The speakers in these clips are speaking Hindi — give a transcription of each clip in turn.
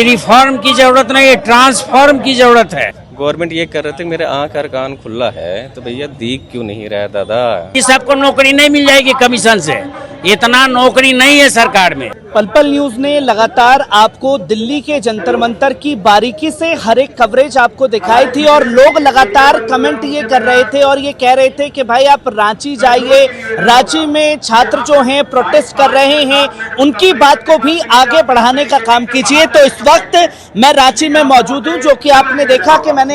रिफॉर्म की जरूरत नहीं है, ट्रांसफॉर्म की जरूरत है। गवर्नमेंट ये कर रहे थे मेरे आंख और कान खुला है तो भैया दिख क्यों नहीं रहा है दादा। कि सबको नौकरी नहीं मिल जाएगी कमीशन से, इतना नौकरी नहीं है सरकार में। पल पल न्यूज ने लगातार आपको दिल्ली के जंतर मंतर की बारीकी से हर एक कवरेज आपको दिखाई थी और लोग लगातार कमेंट ये कर रहे थे और ये कह रहे थे कि भाई आप रांची जाइए, रांची में छात्र जो हैं प्रोटेस्ट कर रहे हैं उनकी बात को भी आगे बढ़ाने का काम कीजिए। तो इस वक्त मैं रांची में मौजूद हूँ, जो कि आपने देखा कि मैंने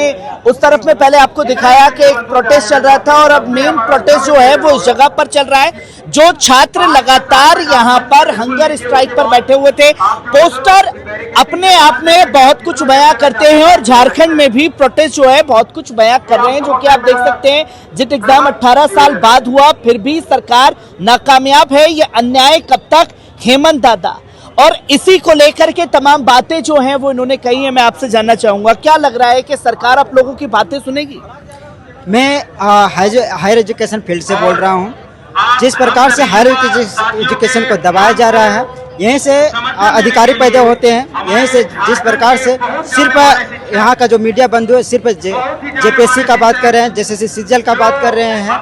उस तरफ में पहले आपको दिखाया कि एक प्रोटेस्ट चल रहा था और अब मेन प्रोटेस्ट जो है वो इस जगह पर चल रहा है। जो छात्र लगातार यहाँ पर हंगर स्ट्राइक पर बैठे हुए थे, पोस्टर अपने आप में बहुत कुछ बयां करते हैं और झारखंड में भी प्रोटेस्ट जो है बहुत कुछ बयां कर रहे हैं, जो कि आप देख सकते हैं। जिट एग्जाम 18 साल बाद हुआ फिर भी सरकार नाकामयाब है, ये अन्याय कब तक, हेमंत दादा। और इसी को लेकर के तमाम बातें जो हैं वो इन्होंने कही है। मैं आपसे जानना चाहूंगा क्या लग रहा है कि सरकार आप लोगों की बातें सुनेगी? मैं हायर एजुकेशन फील्ड से बोल रहा हूँ। जिस प्रकार से हायर एजुकेशन को दबाया जा रहा है, यहीं से अधिकारी पैदा होते हैं, यहीं से जिस प्रकार से सिर्फ यहाँ का जो मीडिया बंधु है सिर्फ जेपीएससी का बात कर रहे हैं, जैसे सीजीएल का बात कर रहे हैं,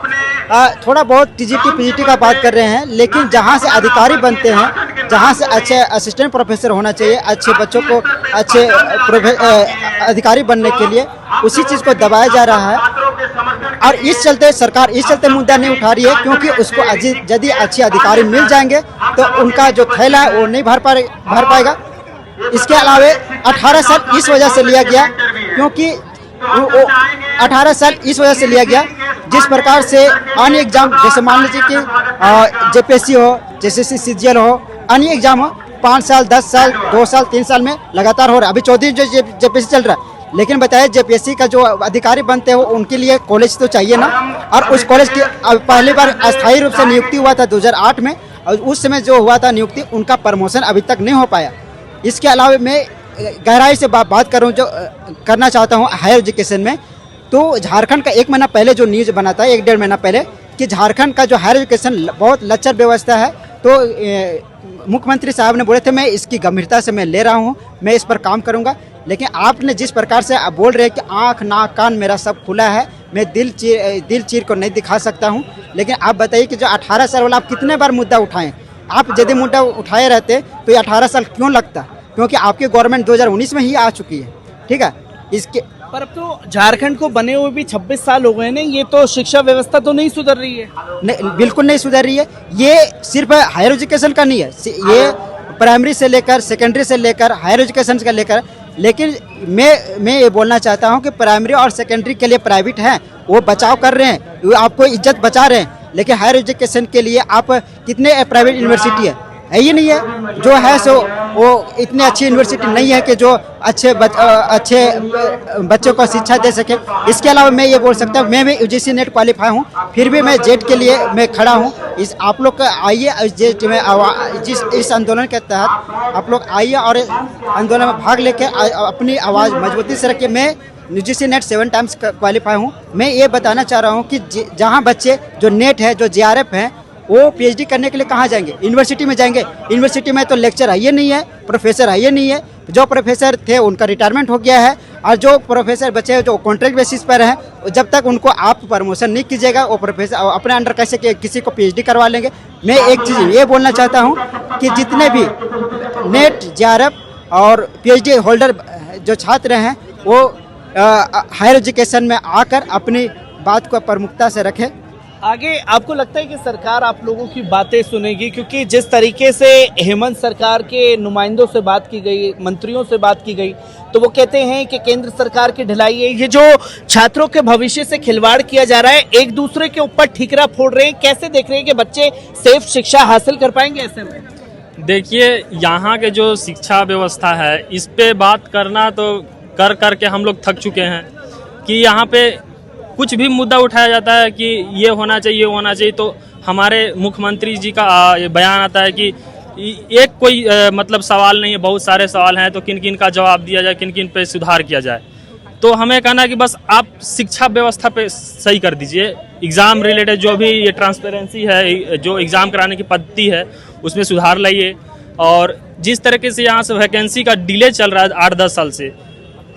थोड़ा बहुत टीजीटी पीजीटी का बात कर रहे हैं, लेकिन जहाँ से अधिकारी बनते हैं, जहाँ से अच्छे असिस्टेंट प्रोफेसर होना चाहिए, अच्छे बच्चों को अच्छे अधिकारी बनने के लिए, उसी चीज़ को दबाया जा रहा है। और इस चलते सरकार इस चलते मुद्दा नहीं उठा रही है क्योंकि उसको यदि अच्छे अधिकारी मिल जाएंगे तो उनका जो थैला है वो नहीं भर पाएगा। इसके अलावा 18 साल इस वजह से लिया गया क्योंकि 18 साल इस वजह से लिया गया जिस प्रकार से अन्य एग्जाम, जैसे मान लीजिए कि जेपीएससी हो, जैसे सीजीएल हो, अन्य एग्जाम हो, 5 साल 10 साल 2 साल 3 साल में लगातार हो रहा है। अभी 14 जो जेपीएससी चल रहा है, लेकिन बताया जेपीएससी का जो अधिकारी बनते हैं उनके लिए कॉलेज तो चाहिए ना। और उस कॉलेज की पहली बार अस्थायी रूप से नियुक्ति हुआ था 2008 में, और उस समय जो हुआ था नियुक्ति, उनका प्रमोशन अभी तक नहीं हो पाया। इसके अलावा मैं गहराई से बात करूं जो करना चाहता हूं हायर एजुकेशन में, तो झारखंड का 1 महीना पहले जो न्यूज़ बना था, 1-1.5 महीना पहले, कि झारखंड का जो हायर एजुकेशन बहुत लचर व्यवस्था है, तो मुख्यमंत्री साहब ने बोले थे मैं इसकी गंभीरता से मैं ले रहा हूं, मैं इस पर काम करूंगा। लेकिन आपने जिस प्रकार से आप बोल रहे हैं कि आँख नाक कान मेरा सब खुला है, मैं दिल चीर को नहीं दिखा सकता हूं, लेकिन आप बताइए कि जो 18 साल वाला आप कितने बार मुद्दा उठाएं? आप यदि मुद्दा उठाए रहते तो ये 18 साल क्यों लगता? क्योंकि आपकी गवर्नमेंट 2019 में ही आ चुकी है, ठीक है। इसके पर अब तो झारखंड को बने हुए भी 26 साल हो गए ना, ये तो शिक्षा व्यवस्था तो नहीं सुधर रही है। नहीं, बिल्कुल नहीं सुधर रही है। ये सिर्फ हायर एजुकेशन का नहीं है, ये प्राइमरी से लेकर सेकेंडरी से लेकर हायर एजुकेशन से लेकर, लेकिन मैं ये बोलना चाहता हूं कि प्राइमरी और सेकेंडरी के लिए प्राइवेट हैं, वो बचाव कर रहे हैं, वो आपको इज्जत बचा रहे हैं, लेकिन हायर एजुकेशन के लिए आप कितने प्राइवेट यूनिवर्सिटी है ही नहीं है। जो है सो वो इतनी अच्छी यूनिवर्सिटी नहीं है कि जो अच्छे बच्चों को शिक्षा दे सके। इसके अलावा मैं ये बोल सकता हूँ, मैं भी यूजीसी नेट क्वालिफाई हूँ, फिर भी मैं जेट के लिए मैं खड़ा हूँ। इस आप लोग आइए जेट में, इस आंदोलन के तहत आप लोग आइए और आंदोलन में भाग लेके अपनी आवाज़ मजबूती से रखिए। मैं यूजीसी नेट 7 टाइम्स क्वालिफाई हूँ। मैं ये बताना चाह रहा हूँ कि जहाँ बच्चे जो नेट है, जो जेआरएफ है, वो पीएचडी करने के लिए कहाँ जाएंगे? यूनिवर्सिटी में जाएंगे। यूनिवर्सिटी में तो लेक्चर है नहीं है, प्रोफेसर है नहीं है। जो प्रोफेसर थे उनका रिटायरमेंट हो गया है, और जो प्रोफेसर बचे जो कॉन्ट्रैक्ट बेसिस पर हैं, जब तक उनको आप प्रमोशन नहीं कीजिएगा, वो प्रोफेसर अपने अंडर कैसे किसी को पीएचडी करवा लेंगे। मैं एक चीज़ ये बोलना चाहता हूँ कि जितने भी नेट जेआरएफ और पीएचडी होल्डर जो छात्र हैं वो हायर एजुकेशन में आकर अपनी बात को प्रमुखता से रखें। आगे आपको लगता है कि सरकार आप लोगों की बातें सुनेगी? क्योंकि जिस तरीके से हेमंत सरकार के नुमाइंदों से बात की गई, मंत्रियों से बात की गई, तो वो कहते हैं कि केंद्र सरकार की ढिलाई है। ये जो छात्रों के भविष्य से खिलवाड़ किया जा रहा है, एक दूसरे के ऊपर ठीकरा फोड़ रहे हैं, कैसे देख रहे हैं कि बच्चे सेफ शिक्षा हासिल कर पाएंगे ऐसे में? देखिए, यहाँ के जो शिक्षा व्यवस्था है, इस पे बात करना तो कर के हम लोग थक चुके हैं कि यहाँ पे कुछ भी मुद्दा उठाया जाता है कि ये होना चाहिए, वो होना चाहिए, तो हमारे मुख्यमंत्री जी का बयान आता है कि एक कोई मतलब सवाल नहीं है, बहुत सारे सवाल हैं, तो किन किन का जवाब दिया जाए, किन किन पे सुधार किया जाए। तो हमें कहना है कि बस आप शिक्षा व्यवस्था पे सही कर दीजिए। एग्ज़ाम रिलेटेड जो भी ये ट्रांसपेरेंसी है, जो एग्ज़ाम कराने की पद्धति है, उसमें सुधार लाइए। और जिस तरीके से यहाँ से वैकेंसी का डिले चल रहा है 8-10 साल से,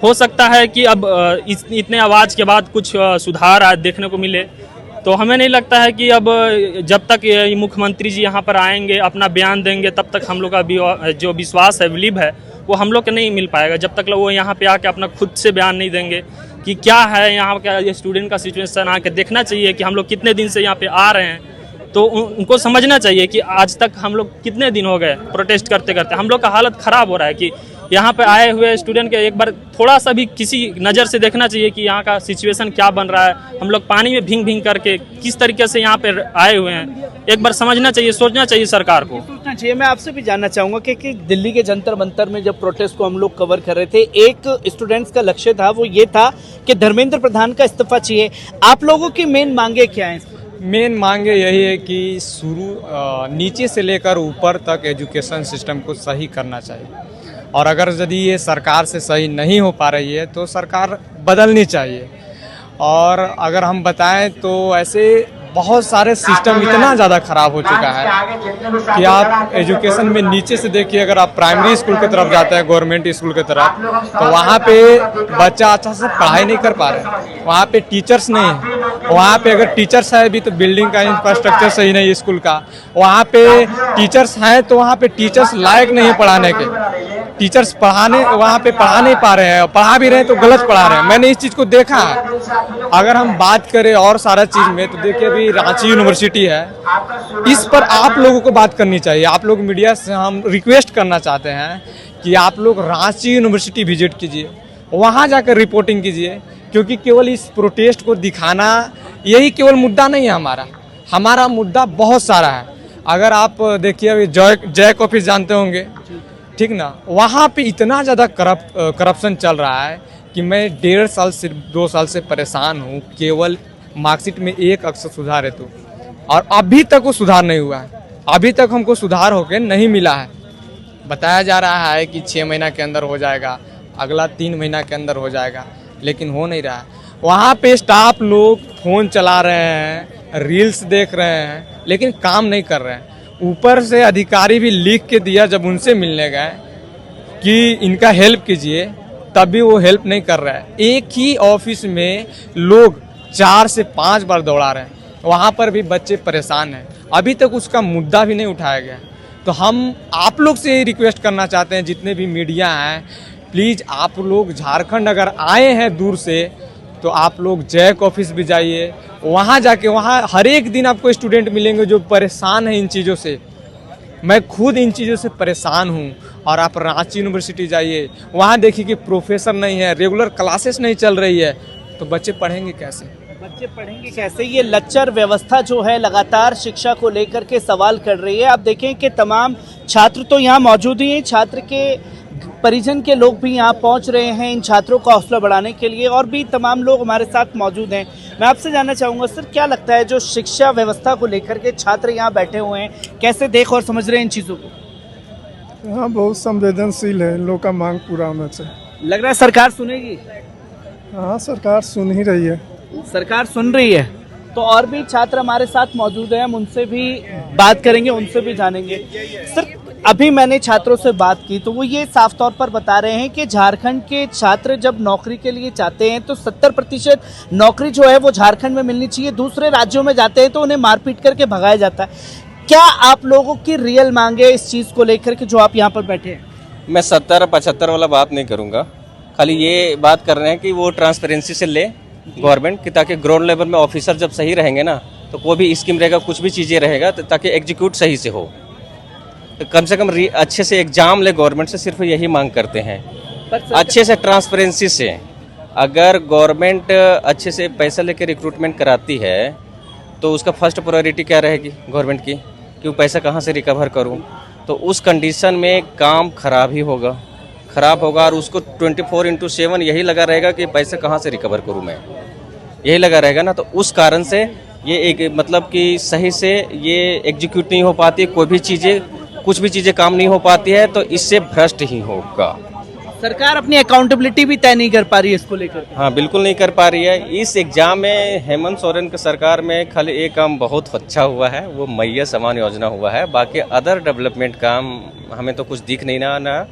हो सकता है कि अब इतने आवाज़ के बाद कुछ सुधार आज देखने को मिले। तो हमें नहीं लगता है कि अब जब तक ये मुख्यमंत्री जी यहाँ पर आएंगे, अपना बयान देंगे, तब तक हम लोग का जो विश्वास है, बिलीव है, वो हम लोग के नहीं मिल पाएगा जब तक वो यहाँ पे आके अपना खुद से बयान नहीं देंगे कि क्या है यहाँ का ये स्टूडेंट का सिचुएशन। आके देखना चाहिए कि हम लोग कितने दिन से यहाँ पे आ रहे हैं, तो उनको समझना चाहिए कि आज तक हम लोग कितने दिन हो गए प्रोटेस्ट करते करते। हम लोग का हालत ख़राब हो रहा है कि यहाँ पे आए हुए स्टूडेंट के एक बार थोड़ा सा भी किसी नज़र से देखना चाहिए कि यहाँ का सिचुएशन क्या बन रहा है। हम लोग पानी में भींग भींग करके किस तरीके से यहाँ पे आए हुए हैं, एक बार समझना चाहिए, सोचना चाहिए सरकार को। सोचना चाहिए। मैं आपसे भी जानना चाहूँगा कि दिल्ली के जंतर मंतर में जब प्रोटेस्ट को हम लोग कवर कर रहे थे, एक स्टूडेंट्स का लक्ष्य था, वो ये था कि धर्मेंद्र प्रधान का इस्तीफा चाहिए। आप लोगों की मेन मांगे क्या हैं? मेन मांगे यही है कि नीचे से लेकर ऊपर तक एजुकेशन सिस्टम को सही करना चाहिए, और अगर यदि ये सरकार से सही नहीं हो पा रही है तो सरकार बदलनी चाहिए। और अगर हम बताएं तो ऐसे बहुत सारे सिस्टम इतना ज़्यादा ख़राब हो चुका है कि आप एजुकेशन में नीचे से देखिए, अगर आप प्राइमरी स्कूल की तरफ जाते हैं, गवर्नमेंट स्कूल की तरफ, तो वहाँ पे बच्चा अच्छा से पढ़ाई नहीं कर पा रहे, वहाँ पे टीचर्स नहीं है। वहाँ पे अगर टीचर्स है भी तो बिल्डिंग का इंफ्रास्ट्रक्चर सही नहीं है स्कूल का। वहाँ पे टीचर्स हैं तो वहाँ पे टीचर्स लायक नहीं है पढ़ाने के, टीचर्स वहाँ पे पढ़ा नहीं पा रहे हैं, पढ़ा भी रहे हैं तो गलत पढ़ा रहे हैं। मैंने इस चीज़ को देखा है। अगर हम बात करें और सारा चीज़ में, तो देखिए अभी रांची यूनिवर्सिटी है, इस पर आप लोगों को बात करनी चाहिए। आप लोग मीडिया से हम रिक्वेस्ट करना चाहते हैं कि आप लोग रांची यूनिवर्सिटी विजिट कीजिए, वहाँ जाकर रिपोर्टिंग कीजिए, क्योंकि केवल इस प्रोटेस्ट को दिखाना यही केवल मुद्दा नहीं है हमारा मुद्दा बहुत सारा है। अगर आप देखिए अभी जैक ऑफिस जानते होंगे, ठीक ना, वहाँ पे इतना ज़्यादा करप्शन चल रहा है कि मैं 1.5 साल से 2 साल से परेशान हूँ, केवल मार्कशीट में एक अक्षर सुधार है तो, और अभी तक वो सुधार नहीं हुआ है। अभी तक हमको सुधार होके नहीं मिला है। बताया जा रहा है कि 6 महीना के अंदर हो जाएगा, अगला 3 महीना के अंदर हो जाएगा, लेकिन हो नहीं रहा है। वहाँ पे स्टाफ लोग फ़ोन चला रहे हैं, रील्स देख रहे हैं, लेकिन काम नहीं कर रहे हैं। ऊपर से अधिकारी भी लिख के दिया जब उनसे मिलने गए कि इनका हेल्प कीजिए, तब भी वो हेल्प नहीं कर रहा है। एक ही ऑफिस में लोग 4 से 5 बार दौड़ा रहे हैं, वहाँ पर भी बच्चे परेशान हैं। अभी तक उसका मुद्दा भी नहीं उठाया गया। तो हम आप लोग से रिक्वेस्ट करना चाहते हैं, जितने भी मीडिया हैं, प्लीज़ आप लोग झारखंड अगर आए हैं दूर से तो आप लोग जैक ऑफिस भी जाइए, वहाँ जाके वहाँ हर एक दिन आपको स्टूडेंट मिलेंगे जो परेशान हैं इन चीज़ों से। मैं खुद इन चीज़ों से परेशान हूँ। और आप रांची यूनिवर्सिटी जाइए, वहाँ देखिए कि प्रोफेसर नहीं है, रेगुलर क्लासेस नहीं चल रही है, तो बच्चे पढ़ेंगे कैसे? बच्चे पढ़ेंगे कैसे? ये लच्चर व्यवस्था जो है लगातार शिक्षा को लेकर के सवाल कर रही है। आप देखें कि तमाम छात्र तो यहाँ मौजूद ही हैं, छात्र के परिजन के लोग भी यहाँ पहुँच रहे हैं इन छात्रों का हौसला बढ़ाने के लिए, और भी तमाम लोग हमारे साथ मौजूद हैं। मैं आपसे जानना चाहूँगा सर, क्या लगता है जो शिक्षा व्यवस्था को लेकर के छात्र यहाँ बैठे हुए हैं, कैसे देख और समझ रहे हैं इन चीज़ों को? यहाँ बहुत संवेदनशील है, इन लोग का मांग पूरा होना चाहिए। लग रहा है सरकार सुनेगी? हाँ, सरकार सुन ही रही है। सरकार सुन रही है। तो और भी छात्र हमारे साथ मौजूद हैं, हम उनसे भी बात करेंगे, उनसे भी जानेंगे। सर, अभी मैंने छात्रों से बात की तो वो ये साफ तौर पर बता रहे हैं कि झारखंड के छात्र जब नौकरी के लिए चाहते हैं तो 70% नौकरी जो है वो झारखंड में मिलनी चाहिए, दूसरे राज्यों में जाते हैं तो उन्हें मारपीट करके भगाया जाता है। क्या आप लोगों की रियल मांग है इस चीज़ को लेकर के जो आप यहाँ पर बैठे हैं? मैं 70-75 वाला बात नहीं करूँगा, खाली ये बात कर रहे हैं कि वो ट्रांसपेरेंसी से ले गवर्नमेंट की, ताकि ग्राउंड लेवल में ऑफिसर जब सही रहेंगे ना, तो कोई भी स्कीम रहेगा, कुछ भी चीज़ें रहेगा, तो ताकि एग्जीक्यूट सही से हो। तो कम से कम अच्छे से एग्जाम ले गवर्नमेंट से, सिर्फ यही मांग करते हैं, अच्छे से ट्रांसपेरेंसी से। अगर गवर्नमेंट अच्छे से पैसा लेके रिक्रूटमेंट कराती है तो उसका फर्स्ट प्रायोरिटी क्या रहेगी गवर्नमेंट की, कि पैसा कहाँ से रिकवर करूँ। तो उस कंडीशन में काम खराब ही होगा, और उसको 24/7 यही लगा रहेगा कि पैसा कहाँ से रिकवर करूँ मैं, यही लगा रहेगा ना। तो उस कारण से ये एक मतलब कि सही से ये एग्जीक्यूट नहीं हो पाती, कोई भी चीज़ें, कुछ भी चीज़ें काम नहीं हो पाती है, तो इससे भ्रष्ट ही होगा। सरकार अपनी अकाउंटेबिलिटी भी तय नहीं कर पा रही है इसको लेकर के। हाँ, बिल्कुल नहीं कर पा रही है। इस एग्जाम में हेमंत सोरेन की सरकार में खाली एक काम बहुत अच्छा हुआ है, वो मैया समान योजना हुआ है। बाकी अदर डेवलपमेंट काम हमें तो कुछ दिख नहीं ना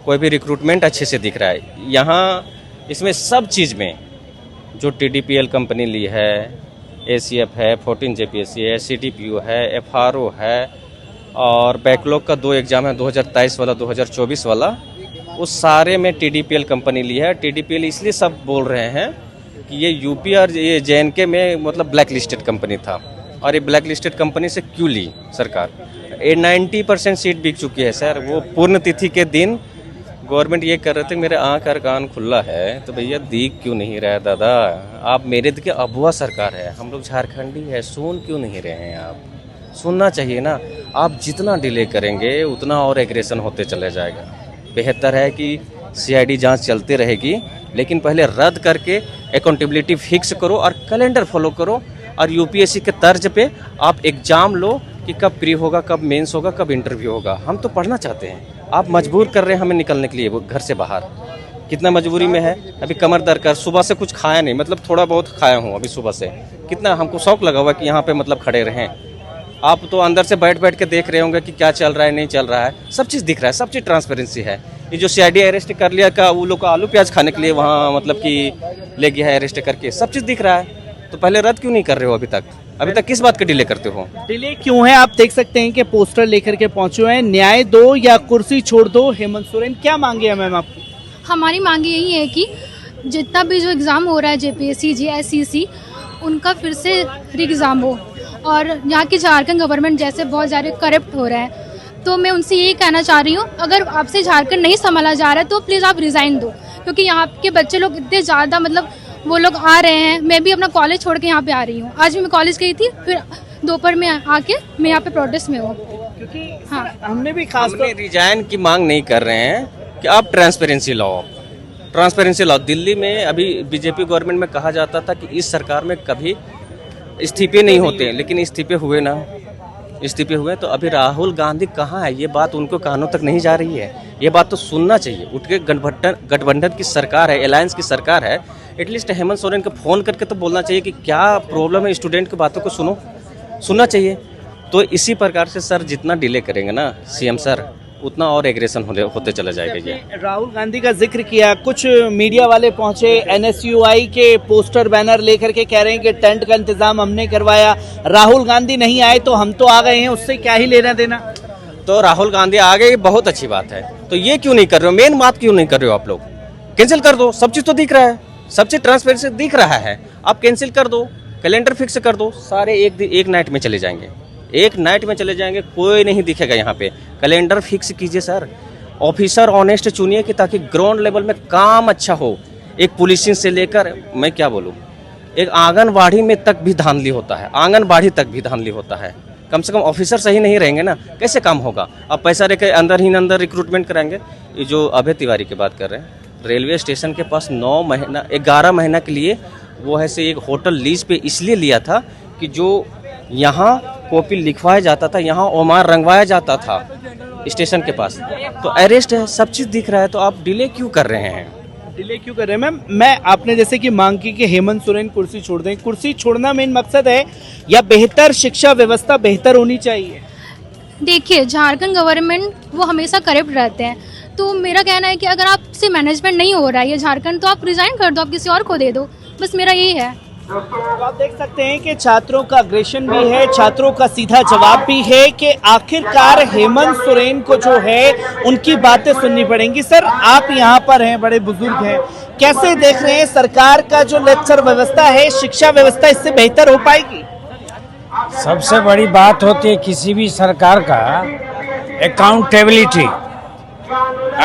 कोई भी रिक्रूटमेंट अच्छे से दिख रहा है। यहाँ इसमें सब चीज़ में जो TDPL कंपनी ली है, ACF है, 14 JPSC है, CTPU है, FRO है, और बैकलॉग का 2 एग्जाम है, 2023 वाला 2024 वाला, उस सारे में TDPL कंपनी ली है। TDPL इसलिए सब बोल रहे हैं कि ये यूपी और ये JNK में मतलब ब्लैक लिस्टेड कंपनी था, और ये ब्लैक लिस्टेड कंपनी से क्यों ली सरकार? 90% सीट बिक चुकी है सर। वो पूर्ण तिथि के दिन गवर्नमेंट ये कर रहे थे मेरे आँख और कान खुला है, तो भैया दिख क्यों नहीं रहा है दादा? आप मेरे के अबुआ सरकार है, हम लोग झारखंडी है, सुन क्यों नहीं रहे हैं आप? सुनना चाहिए ना। आप जितना डिले करेंगे उतना और एग्रेशन होते चले जाएगा। बेहतर है कि CID जांच चलती रहेगी, लेकिन पहले रद्द करके अकाउंटेबिलिटी फिक्स करो और कैलेंडर फॉलो करो, और UPSC के तर्ज पे आप एग्ज़ाम लो कि कब प्री होगा, कब मेंस होगा, कब इंटरव्यू होगा। हम तो पढ़ना चाहते हैं, आप मजबूर कर रहे हैं हमें निकलने के लिए वो घर से बाहर। कितना मजबूरी में है, अभी कमर दर्द कर, सुबह से कुछ खाया नहीं, मतलब थोड़ा बहुत खाया हूँ अभी सुबह से। कितना हमको शौक लगा हुआ कि यहाँ पे मतलब खड़े रहें। आप तो अंदर से बैठ बैठ के देख रहे होंगे कि क्या चल रहा है, नहीं चल रहा है, सब चीज़ दिख रहा है, सब चीज़ ट्रांसपेरेंसी है। ये जो CID अरेस्ट कर लिया का वो लोग का आलू प्याज खाने के लिए वहाँ मतलब कि ले गया है अरेस्ट करके, सब चीज़ दिख रहा है। तो पहले रद्द क्यों नहीं कर रहे हो अभी तक? अभी तक किस बात का डिले करते हो? डिले क्यों है? आप देख सकते हैं कि पोस्टर लेकर के पहुंचे हुए हैं, न्याय दो या कुर्सी छोड़ दो हेमंत सोरेन। क्या मांगे हैं मैम आपकी? हमारी मांग यही है कि जितना भी जो एग्ज़ाम हो रहा है JPSC JSCC, उनका फिर से एग्ज़ाम हो, और यहाँ की झारखंड गवर्नमेंट जैसे बहुत ज़्यादा करप्ट हो रहा है, तो मैं उनसे यही कहना चाह रही हूँ, अगर आपसे झारखंड नहीं संभाला जा रहा है तो प्लीज़ आप रिज़ाइन दो, क्योंकि यहाँ के बच्चे लोग इतने ज़्यादा मतलब वो लोग आ रहे हैं। मैं भी अपना कॉलेज छोड़ के यहाँ पे आ रही हूँ, आज भी मैं कॉलेज गई थी, फिर दोपहर में आके मैं यहाँ पे प्रोटेस्ट में हूँ। क्योंकि हाँ, हमने भी खास हमने रिजाइन की मांग नहीं कर रहे हैं कि आप ट्रांसपेरेंसी लाओ, ट्रांसपेरेंसी लाओ। दिल्ली में अभी बीजेपी गवर्नमेंट में कहा जाता था कि इस सरकार में कभी इस्तीफे नहीं होते, लेकिन इस्तीफे हुए ना, इस्तीफे हुए। तो अभी राहुल गांधी कहाँ है? ये बात उनको कानों तक नहीं जा रही है। ये बात तो सुनना चाहिए। उठ के गठबंधन की सरकार है, अलायंस की सरकार है, एटलीस्ट हेमंत सोरेन को फ़ोन करके तो बोलना चाहिए कि क्या प्रॉब्लम है, स्टूडेंट की बातों को सुनना चाहिए। तो इसी प्रकार से सर जितना डिले करेंगे ना CM सर, उतना और एग्रेशन होते चला जाएगा। ये राहुल गांधी का जिक्र किया, कुछ मीडिया वाले पहुंचे, NSUI के पोस्टर बैनर लेकर के कह रहे हैं कि टेंट का इंतजाम हमने करवाया, राहुल गांधी नहीं आए तो हम तो आ गए हैं, उससे क्या ही लेना देना। तो राहुल गांधी आ गए, बहुत अच्छी बात है। तो ये क्यों नहीं कर रहे हो? मेन बात क्यों नहीं कर रहे हो आप लोग? कैंसिल कर दो, सब चीज़ तो दिख रहा है, सब चीज़ ट्रांसपेरेंसी दिख रहा है। आप कैंसिल कर दो, कैलेंडर फिक्स कर दो, सारे एक नाइट में चले जाएंगे, एक नाइट में चले जाएंगे, कोई नहीं दिखेगा यहाँ पे। कैलेंडर फिक्स कीजिए सर, ऑफिसर ऑनेस्ट चुनिए कि ताकि ग्राउंड लेवल में काम अच्छा हो। एक पुलिसिंग से लेकर मैं क्या बोलूँ, एक आंगनबाड़ी में तक भी धांधली होता है, आंगनबाड़ी तक भी धांधली होता है। कम से कम ऑफिसर सही नहीं रहेंगे ना, कैसे काम होगा? अब पैसा लेकर अंदर ही अंदर रिक्रूटमेंट कराएंगे। ये जो अभय तिवारी की बात कर रहे हैं, रेलवे स्टेशन के पास 11 महीना के लिए वो ऐसे एक होटल लीज पे इसलिए लिया था कि जो यहाँ कॉपी लिखवाया जाता था, यहाँ ओमार रंगवाया जाता था स्टेशन के पास। तो अरेस्ट है, सब चीज़ दिख रहा है, तो आप डिले क्यों कर रहे हैं? डिले क्यों कर रहे हैं मैम? मैं आपने जैसे कि मांग की कि हेमंत सोरेन कुर्सी छोड़ दें, कुर्सी छोड़ना मेन मकसद है या बेहतर शिक्षा व्यवस्था बेहतर होनी चाहिए? देखिए, झारखंड गवर्नमेंट वो हमेशा करप्ट रहते हैं, तो मेरा कहना है कि अगर आपसे मैनेजमेंट नहीं हो रहा है ये झारखंड, तो आप रिजाइन कर दो, आप किसी और को दे दो, बस मेरा यही है। तो आप देख सकते हैं कि छात्रों का अग्रेशन भी है, छात्रों का सीधा जवाब भी है कि आखिरकार हेमंत सोरेन को जो है उनकी बातें सुननी पड़ेंगी। सर, आप यहाँ पर हैं, बड़े बुजुर्ग हैं, कैसे देख रहे हैं सरकार का जो लेक्चर व्यवस्था है, शिक्षा व्यवस्था इससे बेहतर हो पाएगी? सबसे बड़ी बात होती है किसी भी सरकार का अकाउंटेबिलिटी।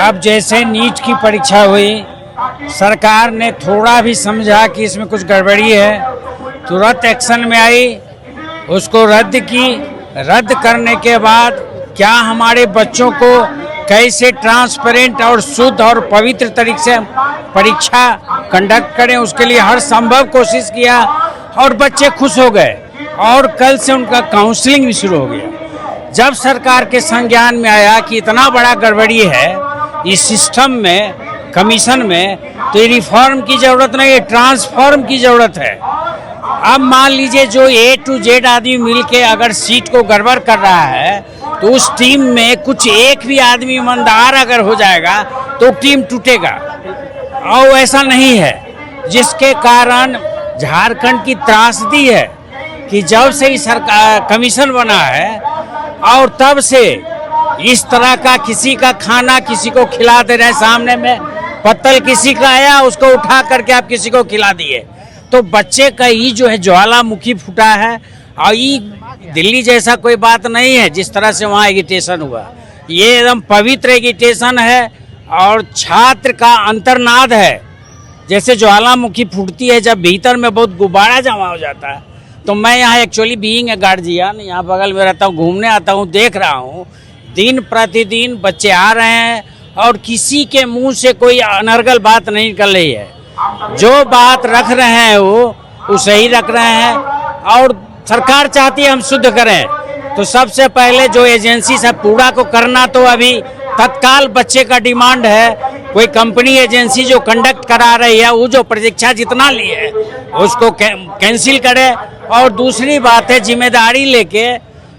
अब जैसे नीट की परीक्षा हुई, सरकार ने थोड़ा भी समझा कि इसमें कुछ गड़बड़ी है, तुरंत एक्शन में आई, उसको रद्द की। रद्द करने के बाद क्या हमारे बच्चों को कैसे ट्रांसपेरेंट और शुद्ध और पवित्र तरीके से परीक्षा कंडक्ट करें, उसके लिए हर संभव कोशिश किया और बच्चे खुश हो गए। और कल से उनका काउंसलिंग भी शुरू हो गया। जब सरकार के संज्ञान में आया कि इतना बड़ा गड़बड़ी है इस सिस्टम में, कमीशन में, तो ये रिफॉर्म की जरूरत नहीं है, ट्रांसफॉर्म की जरूरत है। अब मान लीजिए जो A to Z आदमी मिलके अगर सीट को गड़बड़ कर रहा है तो उस टीम में कुछ एक भी आदमी ईमानदार अगर हो जाएगा तो टीम टूटेगा, और ऐसा नहीं है, जिसके कारण झारखंड की त्रासदी है कि जब से ही सरकार कमीशन बना है और तब से इस तरह का किसी का खाना किसी को खिला दे रहे, सामने में पत्तल किसी का आया उसको उठा करके आप किसी को खिला दिए, तो बच्चे का ही जो है ज्वालामुखी फूटा है। और ये दिल्ली जैसा कोई बात नहीं है जिस तरह से वहाँ एगिटेशन हुआ, ये एकदम पवित्र एगिटेशन है और छात्र का अंतर्नाद है। जैसे ज्वालामुखी फूटती है जब भीतर में बहुत गुब्बारा जमा हो जाता है, तो मैं यहाँ एक्चुअली बीइंग ए गार्जियन यहाँ बगल में रहता हूँ, घूमने आता हूँ, देख रहा हूँ दिन प्रतिदिन बच्चे आ रहे हैं और किसी के मुंह से कोई अनर्गल बात नहीं निकल रही है। जो बात रख रहे हैं वो सही रख रहे हैं, और सरकार चाहती है हम शुद्ध करें। तो सबसे पहले जो एजेंसी से पूरा को करना, तो अभी तत्काल बच्चे का डिमांड है, कोई कंपनी एजेंसी जो कंडक्ट करा रही है वो जो परीक्षा जितना ली है उसको कैंसिल करे, और दूसरी बात है जिम्मेदारी लेके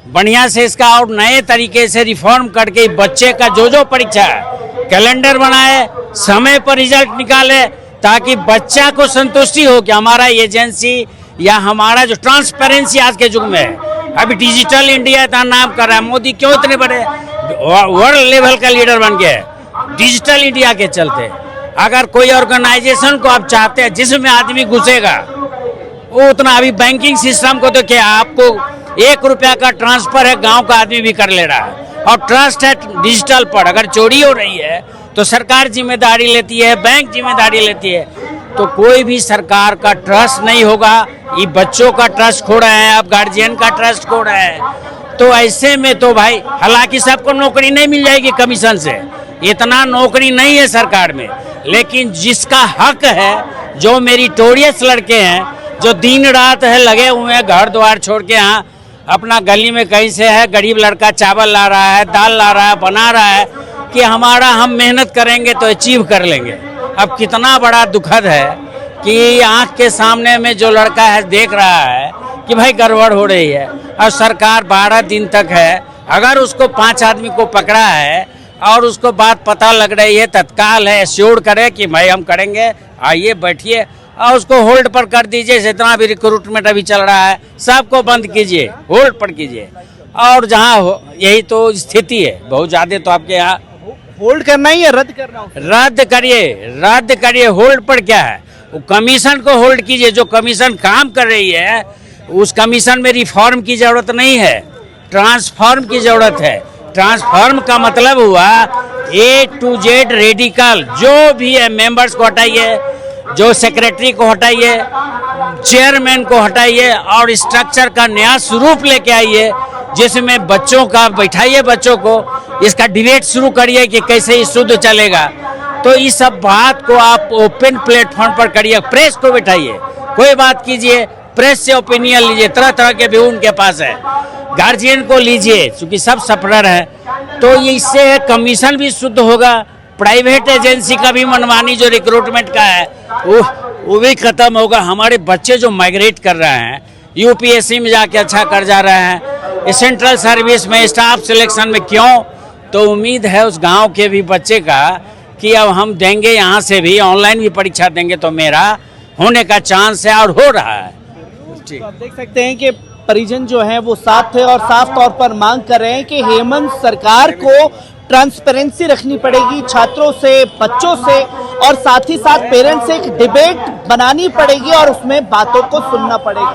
बढ़िया से इसका और नए तरीके से रिफॉर्म करके बच्चे का जो परीक्षा है कैलेंडर बनाए, समय पर रिजल्ट निकाले, ताकि बच्चा को संतुष्टि हो कि हमारा एजेंसी या हमारा जो ट्रांसपेरेंसी आज के युग में है। अभी डिजिटल इंडिया इतना नाम कर रहा है, मोदी क्यों इतने बड़े वर्ल्ड लेवल का लीडर बन गया है डिजिटल इंडिया के चलते। अगर कोई ऑर्गेनाइजेशन को आप चाहते हैं जिसमें आदमी घुसेगा वो उतना, अभी बैंकिंग सिस्टम को तो क्या आपको 1 रुपया का ट्रांसफर है गांव का आदमी भी कर ले रहा है, और ट्रस्ट है डिजिटल पर। अगर चोरी हो रही है तो सरकार जिम्मेदारी लेती है, बैंक जिम्मेदारी लेती है, तो कोई भी सरकार का ट्रस्ट नहीं होगा। ये बच्चों का ट्रस्ट खो रहे हैं, अब गार्जियन का ट्रस्ट खो रहे हैं। तो ऐसे में तो भाई, हालांकि सबको नौकरी नहीं मिल जाएगी कमीशन से, इतना नौकरी नहीं है सरकार में, लेकिन जिसका हक है, जो मेरिटोरियस लड़के हैं जो दिन रात है लगे हुए हैं घर द्वार छोड़ के, यहाँ अपना गली में कहीं से है गरीब लड़का चावल ला रहा है, दाल ला रहा है, बना रहा है कि हम मेहनत करेंगे तो अचीव कर लेंगे। अब कितना बड़ा दुखद है कि आंख के सामने में जो लड़का है देख रहा है कि भाई गड़बड़ हो रही है, और सरकार 12 दिन तक है, अगर उसको 5 आदमी को पकड़ा है और उसको बात पता लग रही है, तत्काल है एश्योर्ड करे कि भाई हम करेंगे, आइए बैठिए, और उसको होल्ड पर कर दीजिए। जितना भी रिक्रूटमेंट अभी चल रहा है सबको बंद कीजिए, होल्ड पर कीजिए। और जहाँ हो, यही तो स्थिति है बहुत ज़्यादा, तो आपके यहाँ होल्ड करना ही है, रद्द करना हो? रद्द करिए, होल्ड पर क्या है, वो कमीशन को होल्ड कीजिए। जो कमीशन काम कर रही है उस कमीशन में रिफॉर्म की जरूरत नहीं है, ट्रांसफॉर्म की जरूरत है। ट्रांसफॉर्म का मतलब हुआ A to Z रेडिकल, जो भी है मेंबर्स को हटाइए, जो सेक्रेटरी को हटाइए, चेयरमैन को हटाइए, और स्ट्रक्चर का नया स्वरूप लेके आइए, जिसमें बच्चों का बैठाइए, बच्चों को इसका डिबेट शुरू करिए कि कैसे ये शुद्ध चलेगा। तो इस सब बात को आप ओपन प्लेटफॉर्म पर करिए, प्रेस को बैठाइए, कोई बात कीजिए, प्रेस से ओपिनियन लीजिए, तरह तरह के व्यू उनके पास है, गार्जियन को लीजिए, क्योंकि सब सफर है। तो इससे कमीशन भी शुद्ध होगा, प्राइवेट एजेंसी का भी मनमानी जो रिक्रूटमेंट का है वो भी खत्म होगा। हमारे बच्चे जो माइग्रेट कर रहे हैं, यूपीएससी में जाके अच्छा कर जा रहे हैं, सेंट्रल सर्विस में स्टाफ सिलेक्शन में, क्यों? तो उम्मीद है उस गांव के भी बच्चे का कि अब हम देंगे, यहाँ से भी ऑनलाइन भी परीक्षा देंगे तो मेरा होने का चांस है, और हो रहा है। तो आप देख सकते हैं कि परिजन जो हैं वो साथ थे और साफ तौर पर मांग कर रहे हैं कि हेमंत सरकार को ट्रांसपेरेंसी रखनी पड़ेगी छात्रों से, बच्चों से, और साथ ही साथ पेरेंट्स से एक डिबेट बनानी पड़ेगी और उसमें बातों को सुनना पड़ेगा।